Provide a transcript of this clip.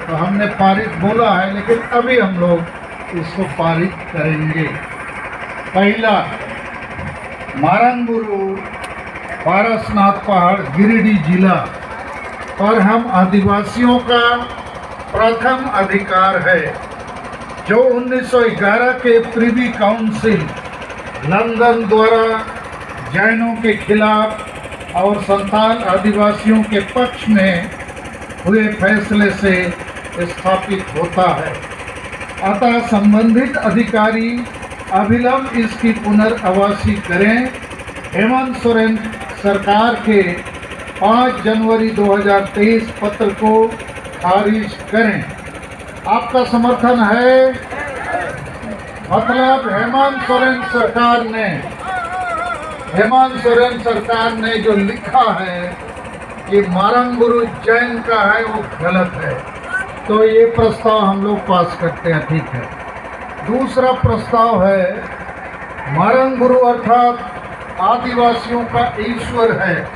तो हमने पारित बोला है, लेकिन अभी हम लोग इसको पारित करेंगे। पहला, मारंगुरु पारसनाथ पहाड़ गिरिडीह जिला पर हम आदिवासियों का प्रथम अधिकार है, जो 1911 के प्रिवी काउंसिल लंदन द्वारा जैनों के खिलाफ और संताल आदिवासियों के पक्ष में हुए फैसले से स्थापित होता है। अतः संबंधित अधिकारी अविलंब इसकी पुनर्वासी करें। हेमंत सोरेन सरकार के 5 जनवरी 2023 पत्र को खारिज करें। आपका समर्थन है? मतलब हेमंत सोरेन सरकार ने जो लिखा है कि मारंगुरु जैन का है वो गलत है, तो ये प्रस्ताव हम लोग पास करते हैं, ठीक है। दूसरा प्रस्ताव है, मारंगुरु अर्थात आदिवासियों का ईश्वर है।